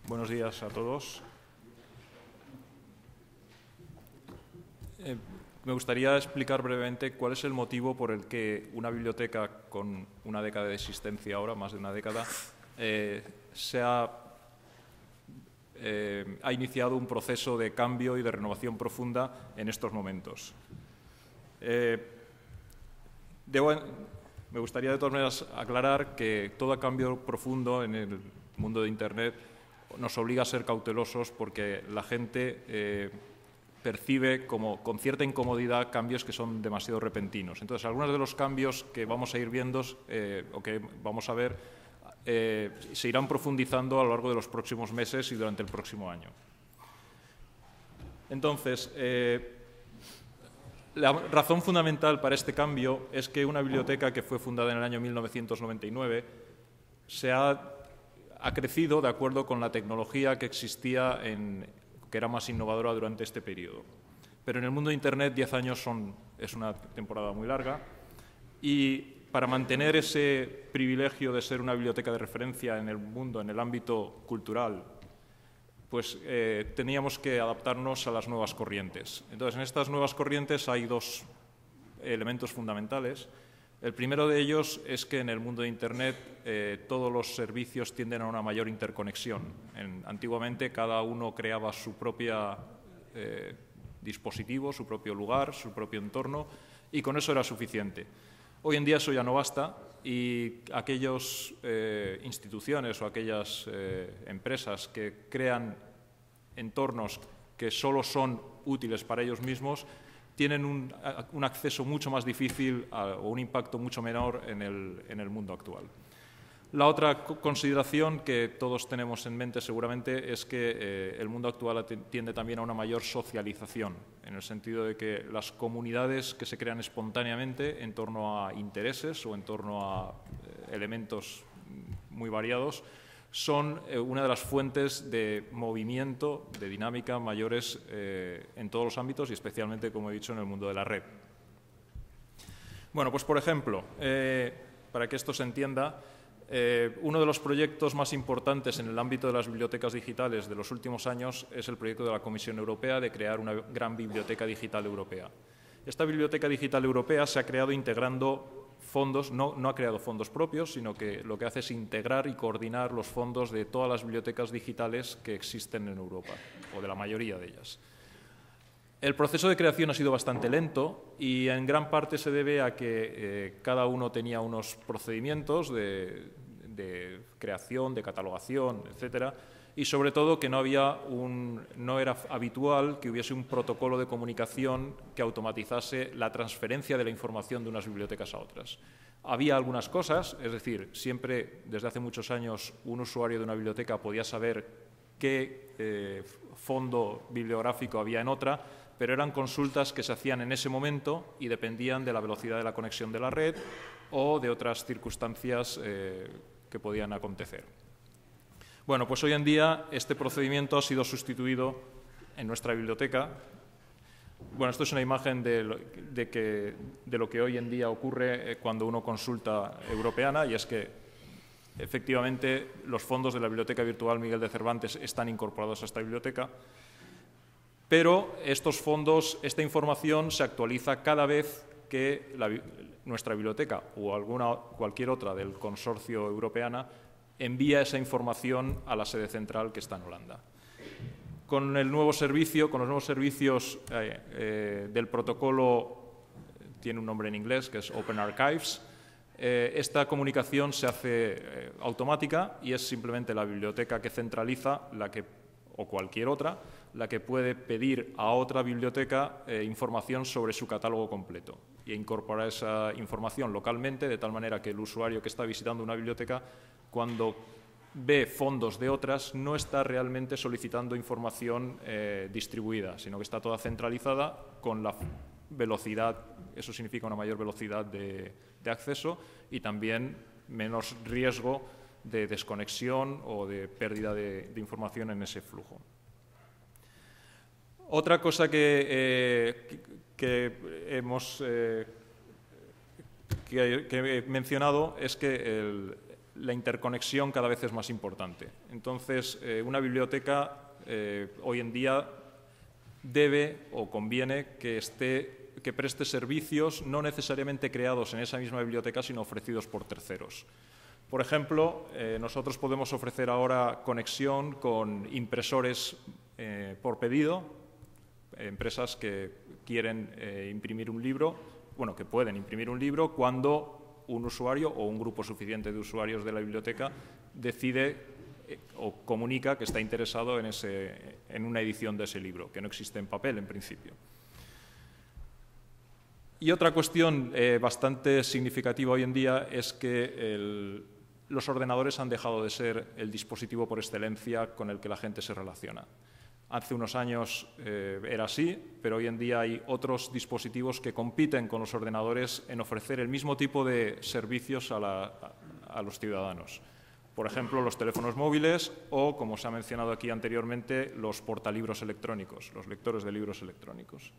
Buenos días a todos. Me gustaría explicar brevemente cuál es el motivo por el que una biblioteca con una década de existencia ahora, más de una década, ha iniciado un proceso de cambio y de renovación profunda en estos momentos. Me gustaría de todas maneras aclarar que todo cambio profundo en el mundo de Internet nos obliga a ser cautelosos porque la gente percibe como con cierta incomodidad cambios que son demasiado repentinos. Entonces, algunos de los cambios que vamos a ir viendo o que vamos a ver se irán profundizando a lo largo de los próximos meses y durante el próximo año. Entonces, la razón fundamental para este cambio es que una biblioteca que fue fundada en el año 1999 ha crecido de acuerdo con la tecnología que existía, que era más innovadora durante este periodo. Pero en el mundo de Internet 10 años es una temporada muy larga y para mantener ese privilegio de ser una biblioteca de referencia en el mundo, en el ámbito cultural, pues teníamos que adaptarnos a las nuevas corrientes. Entonces, en estas nuevas corrientes hay dos elementos fundamentales. El primero de ellos es que en el mundo de Internet todos los servicios tienden a una mayor interconexión. Antiguamente cada uno creaba su propio dispositivo, su propio lugar, su propio entorno, y con eso era suficiente. Hoy en día eso ya no basta y aquellas instituciones o aquellas empresas que crean entornos que solo son útiles para ellos mismos tienen un acceso mucho más difícil o un impacto mucho menor en el mundo actual. La otra consideración que todos tenemos en mente seguramente es que el mundo actual tiende también a una mayor socialización, en el sentido de que las comunidades que se crean espontáneamente en torno a intereses o en torno a elementos muy variados son una de las fuentes de movimiento, de dinámica mayores en todos los ámbitos y especialmente, como he dicho, en el mundo de la red. Bueno, pues por ejemplo, para que esto se entienda, uno de los proyectos más importantes en el ámbito de las bibliotecas digitales de los últimos años es el proyecto de la Comisión Europea de crear una gran biblioteca digital europea. Esta biblioteca digital europea se ha creado integrando fondos, no ha creado fondos propios, sino que lo que hace es integrar y coordinar los fondos de todas las bibliotecas digitales que existen en Europa, o de la mayoría de ellas. El proceso de creación ha sido bastante lento y en gran parte se debe a que cada uno tenía unos procedimientos de creación, de catalogación, etcétera, y sobre todo que no era habitual que hubiese un protocolo de comunicación que automatizase la transferencia de la información de unas bibliotecas a otras. Había algunas cosas, es decir, siempre desde hace muchos años un usuario de una biblioteca podía saber qué fondo bibliográfico había en otra, pero eran consultas que se hacían en ese momento y dependían de la velocidad de la conexión de la red o de otras circunstancias que podían acontecer. Bueno, pues hoy en día este procedimiento ha sido sustituido en nuestra biblioteca. Bueno, esto es una imagen de lo que hoy en día ocurre cuando uno consulta europeana, y es que efectivamente los fondos de la Biblioteca Virtual Miguel de Cervantes están incorporados a esta biblioteca, pero estos fondos, esta información se actualiza cada vez que nuestra biblioteca o cualquier otra del consorcio europeana envía esa información a la sede central que está en Holanda. Con los nuevos servicios del protocolo, tiene un nombre en inglés que es Open Archives, esta comunicación se hace automática y es simplemente la biblioteca que centraliza, o cualquier otra, la que puede pedir a otra biblioteca información sobre su catálogo completo e incorporar esa información localmente de tal manera que el usuario que está visitando una biblioteca, cuando ve fondos de otras, no está realmente solicitando información distribuida, sino que está toda centralizada con la velocidad. Eso significa una mayor velocidad de acceso y también menos riesgo de desconexión o de pérdida de información en ese flujo. Otra cosa que he mencionado es que la interconexión cada vez es más importante. Entonces, una biblioteca hoy en día debe o conviene que preste servicios no necesariamente creados en esa misma biblioteca, sino ofrecidos por terceros. Por ejemplo, nosotros podemos ofrecer ahora conexión con impresores por pedido, empresas que quieren imprimir un libro, bueno, que pueden imprimir un libro cuando un usuario o un grupo suficiente de usuarios de la biblioteca decide o comunica que está interesado en una edición de ese libro, que no existe en papel en principio. Y otra cuestión bastante significativa hoy en día es que los ordenadores han dejado de ser el dispositivo por excelencia con el que la gente se relaciona. Hace unos años era así, pero hoy en día hay otros dispositivos que compiten con los ordenadores en ofrecer el mismo tipo de servicios a los ciudadanos. Por ejemplo, los teléfonos móviles o, como se ha mencionado aquí anteriormente, los portalibros electrónicos, los lectores de libros electrónicos.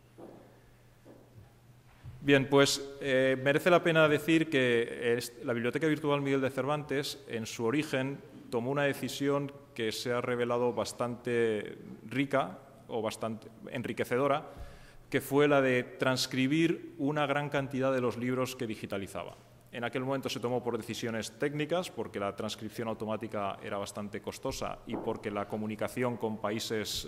Bien, pues merece la pena decir que la Biblioteca Virtual Miguel de Cervantes, en su origen, tomó una decisión que se ha revelado bastante rica o bastante enriquecedora, que fue la de transcribir una gran cantidad de los libros que digitalizaba. En aquel momento se tomó por decisiones técnicas, porque la transcripción automática era bastante costosa y porque la comunicación con países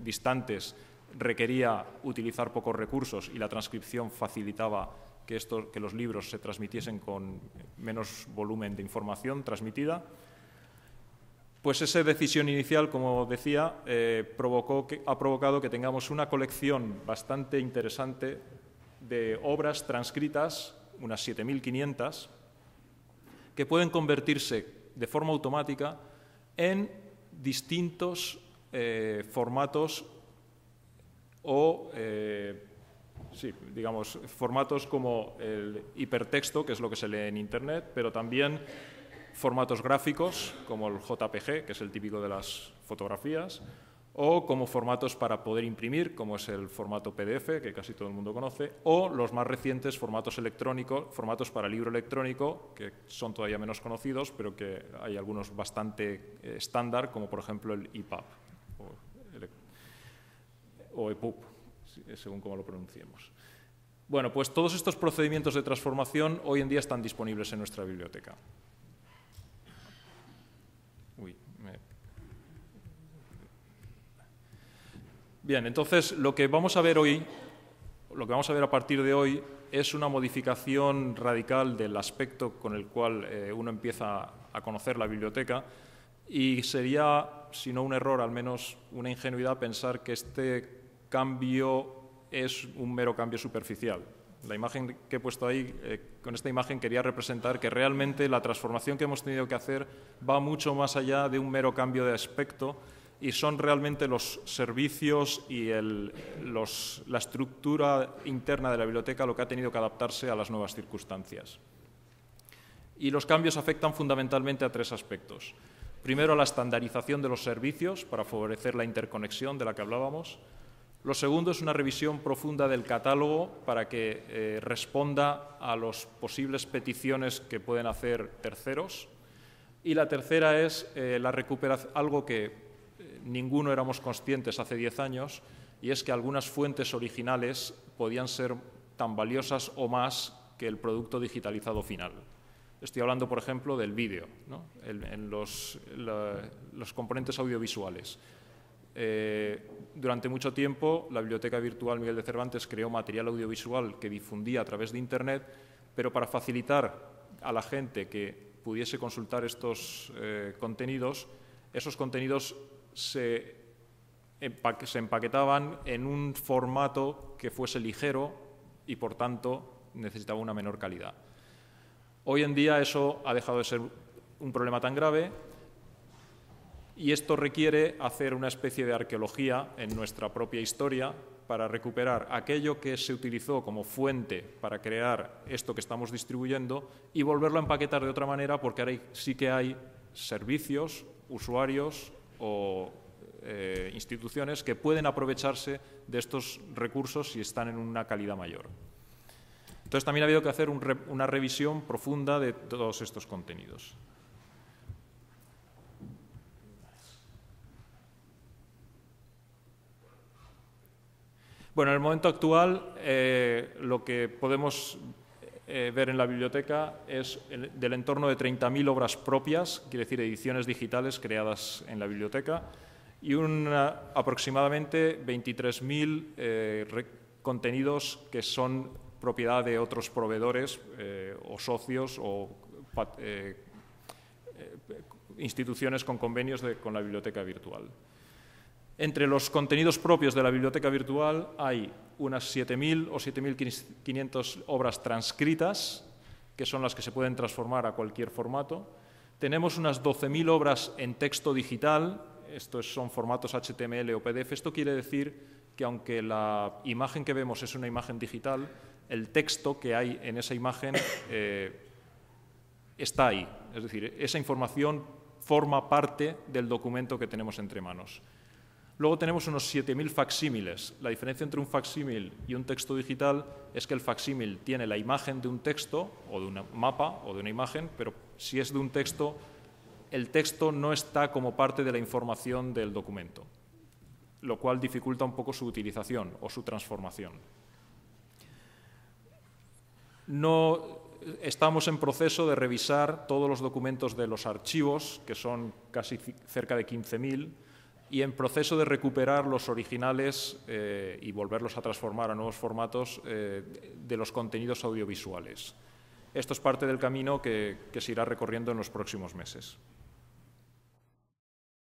distantes requería utilizar pocos recursos y la transcripción facilitaba que los libros se transmitiesen con menos volumen de información transmitida. Pues esa decisión inicial, como decía, ha provocado que tengamos una colección bastante interesante de obras transcritas, unas 7.500, que pueden convertirse de forma automática en distintos formatos o, digamos, formatos como el hipertexto, que es lo que se lee en Internet, pero también formatos gráficos, como el JPG, que es el típico de las fotografías, o como formatos para poder imprimir, como es el formato PDF, que casi todo el mundo conoce, o los más recientes formatos electrónicos, formatos para libro electrónico, que son todavía menos conocidos, pero que hay algunos bastante estándar, como por ejemplo el EPUB o EPUB, según cómo lo pronunciemos. Bueno, pues todos estos procedimientos de transformación hoy en día están disponibles en nuestra biblioteca. Bien, entonces lo que vamos a ver hoy, lo que vamos a ver a partir de hoy, es una modificación radical del aspecto con el cual uno empieza a conocer la biblioteca, y sería, si no un error, al menos una ingenuidad pensar que este cambio es un mero cambio superficial. La imagen que he puesto ahí, con esta imagen quería representar que realmente la transformación que hemos tenido que hacer va mucho más allá de un mero cambio de aspecto, y son realmente los servicios y la estructura interna de la biblioteca lo que ha tenido que adaptarse a las nuevas circunstancias. Y los cambios afectan fundamentalmente a tres aspectos. Primero, a la estandarización de los servicios para favorecer la interconexión de la que hablábamos. Lo segundo es una revisión profunda del catálogo para que responda a las posibles peticiones que pueden hacer terceros. Y la tercera es la recuperación, algo que ninguno éramos conscientes hace 10 años, y es que algunas fuentes originales podían ser tan valiosas o más que el producto digitalizado final. Estoy hablando, por ejemplo, del vídeo, ¿no? En los componentes audiovisuales. Durante mucho tiempo, la Biblioteca Virtual Miguel de Cervantes creó material audiovisual que difundía a través de Internet, pero para facilitar a la gente que pudiese consultar estos contenidos, esos contenidos se empaquetaban en un formato que fuese ligero y, por tanto, necesitaba una menor calidad. Hoy en día eso ha dejado de ser un problema tan grave, y esto requiere hacer una especie de arqueología en nuestra propia historia para recuperar aquello que se utilizó como fuente para crear esto que estamos distribuyendo y volverlo a empaquetar de otra manera, porque ahora sí que hay servicios, usuarios o instituciones que pueden aprovecharse de estos recursos si están en una calidad mayor. Entonces, también ha habido que hacer una revisión profunda de todos estos contenidos. Bueno, en el momento actual, lo que podemos ver en la biblioteca es del entorno de 30.000 obras propias, quiere decir ediciones digitales creadas en la biblioteca, y aproximadamente 23.000 contenidos que son propiedad de otros proveedores o socios o instituciones con convenios con la biblioteca virtual. Entre los contenidos propios de la biblioteca virtual hay unas 7.000 o 7.500 obras transcritas, que son las que se pueden transformar a cualquier formato. Tenemos unas 12.000 obras en texto digital, estos son formatos HTML o PDF. Esto quiere decir que aunque la imagen que vemos es una imagen digital, el texto que hay en esa imagen está ahí. Es decir, esa información forma parte del documento que tenemos entre manos. Luego tenemos unos 7.000 facsímiles. La diferencia entre un facsímil y un texto digital es que el facsímil tiene la imagen de un texto o de un mapa o de una imagen, pero si es de un texto, el texto no está como parte de la información del documento, lo cual dificulta un poco su utilización o su transformación. Estamos en proceso de revisar todos los documentos de los archivos, que son casi cerca de 15.000, y en proceso de recuperar los originales y volverlos a transformar a nuevos formatos de los contenidos audiovisuales. Esto es parte del camino que se irá recorriendo en los próximos meses.